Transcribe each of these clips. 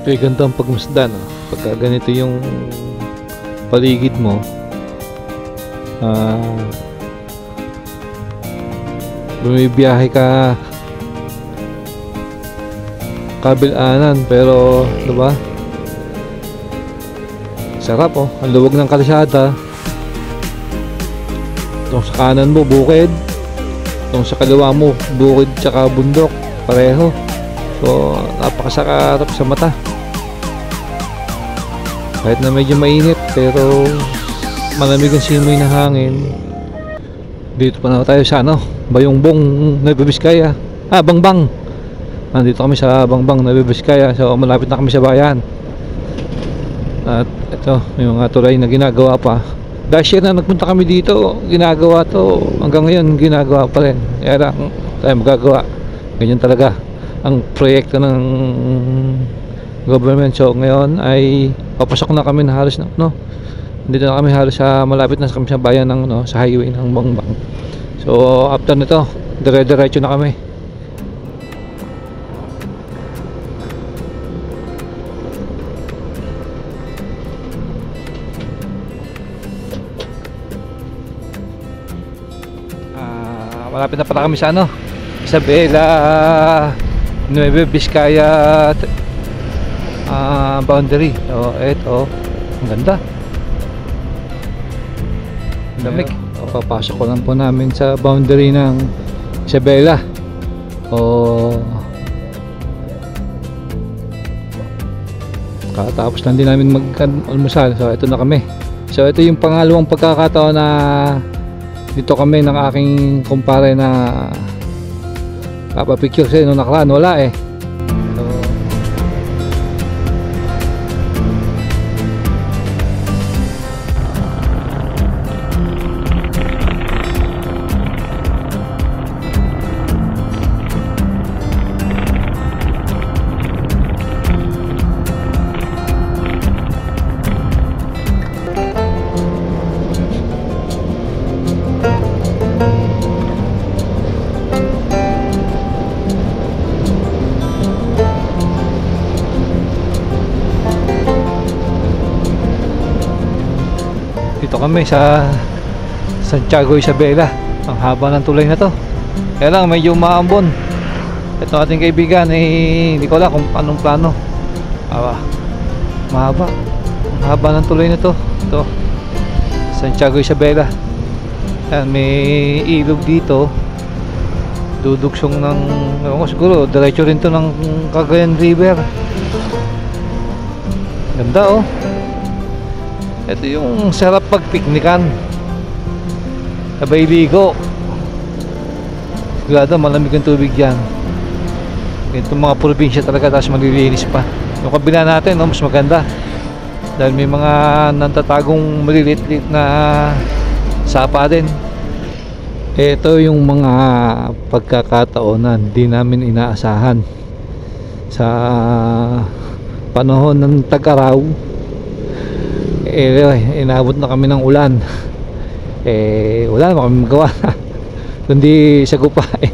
Kaya ganda ang pagmasdan, no? Pagka ganito yung paligid mo, bumibiyahe ka kabilanan, pero diba, sarap, oh. Ang luwag ng kalsada. Itong sa kanan mo bukid, itong sa kaliwa mo bukid tsaka bundok, pareho. So napakasarap sa mata. Kahit na medyo mainit, pero malamig ang simoy na hangin. Dito pa na tayo sa Bayongbong, Nueva Vizcaya. Bangbang. Nandito kami sa Bangbang, Nueva Vizcaya. So malapit na kami sa bayan. At ito, may mga tulay na ginagawa pa. Last year na nagpunta kami dito, ginagawa to. Hanggang ngayon ginagawa pa rin. Kaya lang tayo magagawa. Ganyan talaga ang proyekto ng government. So ngayon ay papasok na kami na halos dito na kami halos sa malapit na kami sa bayan ng sa highway ng Bangbang. So after nito, dire-diretso na kami. Malapit na pala kami sa Isabela, Nueva Vizcaya boundary. So eto, ang ganda, lamig. Papasok ko lang po namin sa boundary ng Isabela. Katapos lang din namin mag-almusal. So ito na kami. So ito yung pangalawang pagkakataon na dito kami ng aking kumpare na papapicture sa nung nakaraan. Wala eh. Dito kami sa Santiago Isabela. Ang haba ng tulay na to. Kaya lang medyo maambon. Ito ating kaibigan hindi ko alam kung anong plano. Mahaba. Ang haba ng tulay na to. Ito Santiago Isabela. Ayan, may ilog dito. Dudugsong ng siguro diretso rin to ng Cagayan River. Ganda, oh. Ito yung sarap pagpiknikan, sabay ligo. Sigurado malamig ang tubig dyan. Itong mga probinsya talaga, tapos malilinis pa. Yung kabila natin mas maganda dahil may mga nantatagong maliliit-liit na sapa din. Ito yung mga pagkakataon na hindi namin inaasahan sa panahon ng tag-araw. Inabot na kami ng ulan. Wala naman kami magawa kundi sagupain.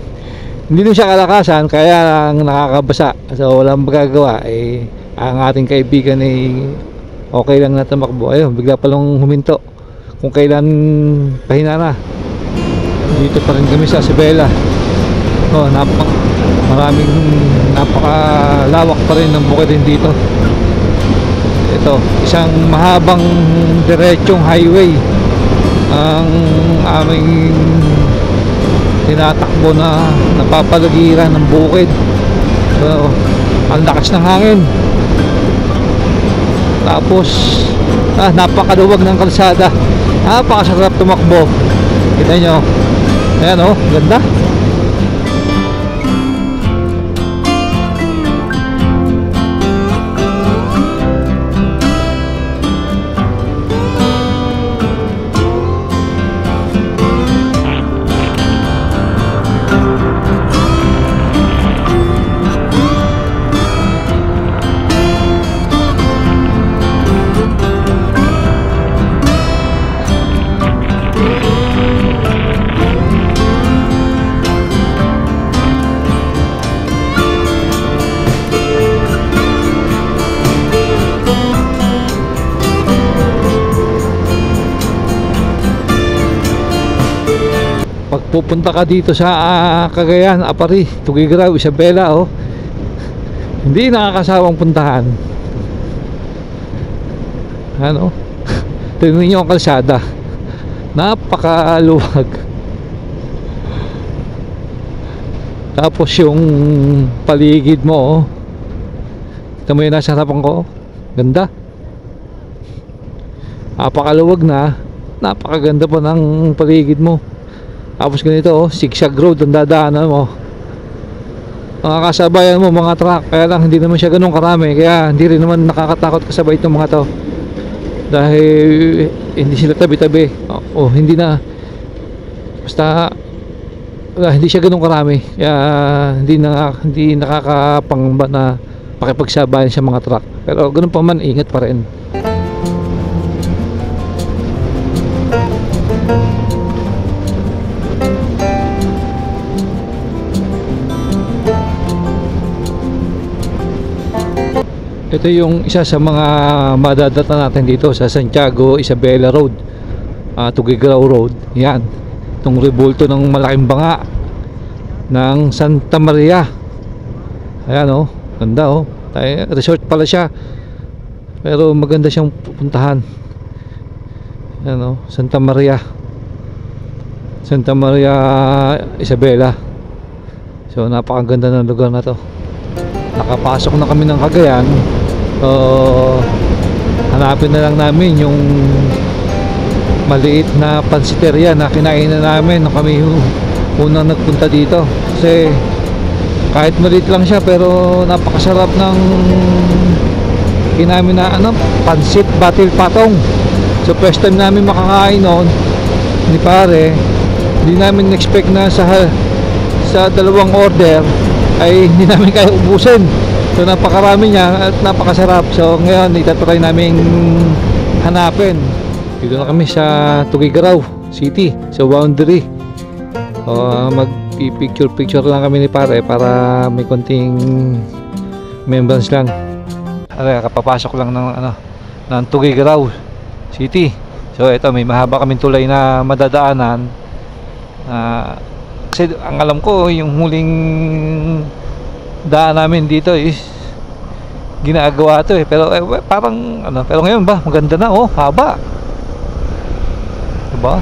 Hindi din siya kalakasan, kaya lang nakakabasa. So walang magagawa. Ang ating kaibigan okay lang na tumakbo. Ayun, bigla palang huminto. Kung kailan pahina na. Dito pa rin kami sa Isabela. Napakalawak pa rin ng bukid din dito. Ito, isang mahabang diretsong highway ang aming tinatakbo na napapalagiran ng bukid. So, ang lakas ng hangin. Tapos napakaluwag ng kalsada. Napakasarap tumakbo. Kita nyo. Ayan, ganda. pupunta ka dito sa Cagayan, Apari, Tugigaraw, Isabela, oh. Hindi nakakasawang puntahan. Ano? Tingnan niyo ang kalsada. Napakaluwag. Tapos yung paligid mo, oh. Kita mo yung nasa harapan ko, oh. Ganda. Napakaluwag na. Napakaganda pa ng paligid mo. Tapos ganito, oh, zigzag road ang dadaanan mo. Mga kasabayan mo, mga truck. Kaya lang hindi naman siya ganun karami. Kaya hindi rin naman nakakatakot kasabay itong mga to. Dahil hindi sila tabi-tabi. O hindi na. Basta hindi siya ganun karami. Kaya hindi nakakapangamba na pakipagsabayan sa mga truck. Pero ganun pa man, ingat pa rin. Ito yung isa sa mga madadata natin dito sa Santiago Isabela Road, Tugigaraw Road. Yan, itong rebulto ng malaking banga ng Santa Maria. Ayan, oh, ganda, oh. Resort pala siya, pero maganda siyang pupuntahan. Ayan, oh, Santa Maria Isabela. So napakaganda ng lugar na to. Nakapasok na kami ng Cagayan. Hanapin na lang namin yung maliit na pansiteria na kinainan namin nung kami unang nagpunta dito. Kasi kahit maliit lang siya, pero napakasarap ng kinamin na pansit batil patong. So first time namin makakain noon ni pare. Hindi namin expect na sa dalawang order ay hindi namin kaya ubusin. So napakarami niya at napakasarap. So ngayon itatry namin hanapin. Dito na kami sa Tugigaraw City, sa boundary. Mag-picture lang kami ni pare para may konting remembrance lang. Kapapasok lang ng Tugigaraw City. So ito, may mahaba kaming tulay na madadaanan. Kasi ang alam ko yung huling daan namin dito is ginagawa to, pero parang pero ngayon ba maganda na, oh, haba, diba?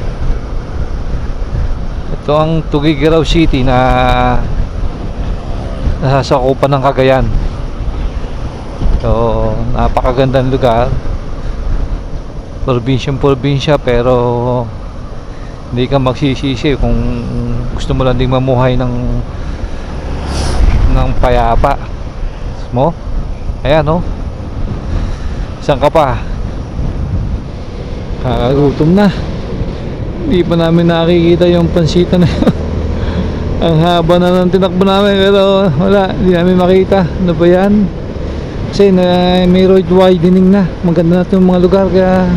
Ito ang Tugigaraw City na nasasakupan ng Cagayan. So napakagandang lugar, probinsya pero hindi ka magsisisi kung gusto mo lang ding mamuhay ng payapa mo. Ayan, oh. Saan ka pa? Kakagutom na. Hindi pa namin nakikita yung pansita na yun. Ang haba na ng tinakbo namin, pero wala, hindi namin makita. Ano ba yan? Kasi may road widening na. Maganda na itong mga lugar, kaya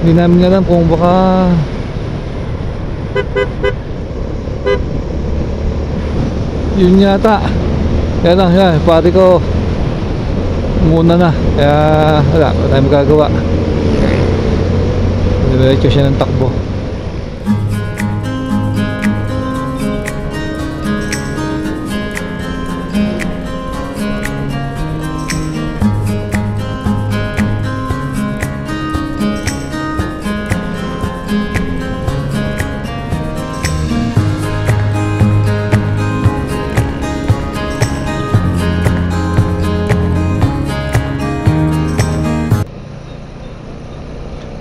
hindi namin alam kung baka yun yata. Kaya lang, yan, pati ko muna na, kaya wala tayong magagawa. Diretso siya ng takbo.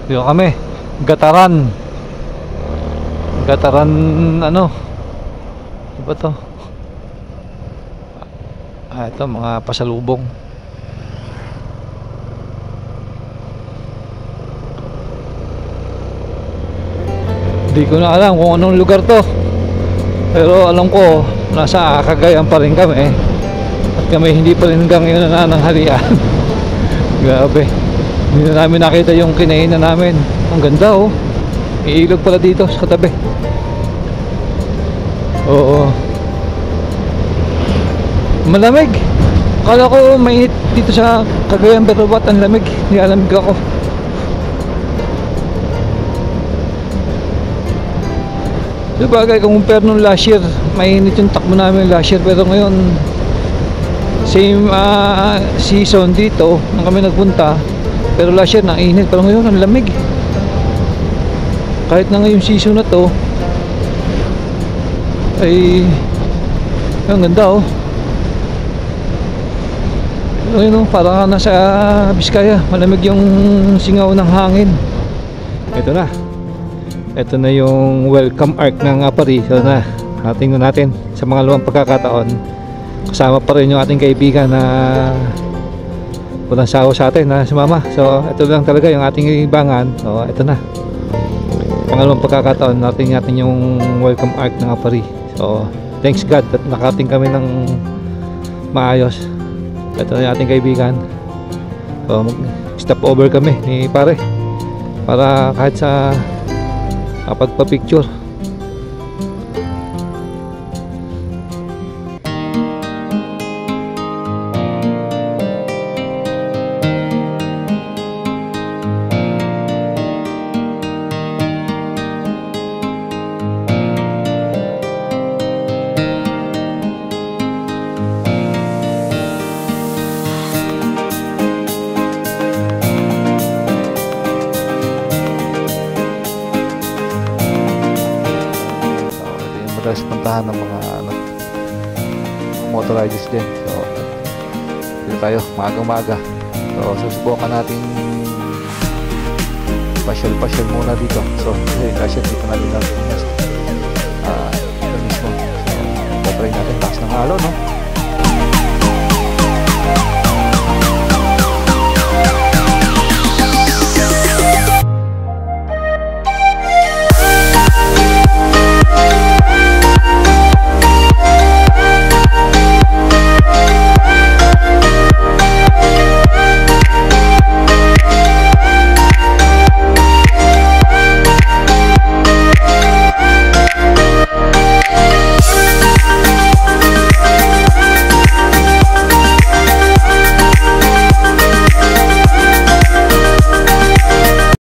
Dito kami, Gataran ano ba to? Ito mga pasalubong. Hindi ko na alam kung anong lugar to, pero alam ko nasa Cagayan pa rin kami, at kami hindi pa rin hanggang ngayon nanananghalian. Grabe, hindi na namin nakita yung kinainan namin. Ang ganda, oh. May ilog pala dito sa katabi. Oo. Malamig. Akala ko mainit dito sa Cagayan, pero ba't ang lamig? Nilalamig ako. Bagay kung compare nung last year, mainit yung takbo namin last year, pero ngayon same season dito nang kami nagpunta, pero last year nainit, pero ngayon ang lamig. Kahit na ngayong season na to ay ang ganda oh. Ayun oh, parang nasa Biskaya, malamig yung singaw ng hangin. Ito na yung welcome arc ng Apari. So na, tingnan natin sa mga lumang pagkakataon. Kasama pa rin yung ating kaibigan na walang sawa sa atin na si Mama. So ito lang talaga yung ating ibangan. So ito na, pangalawang pagkakataon natin yung welcome arc ng Apari. So thanks God at nakating kami ng maayos. Ito na yung ating kaibigan. So stop over kami ni pare para kahit sa pagpa-picture. Madalas puntahan ng mga motorizers din. So dito tayo maaga-maga. So susubukan natin pasyal muna dito. So kasi dito na din natin ito mismo. So try natin, taas ng halo no.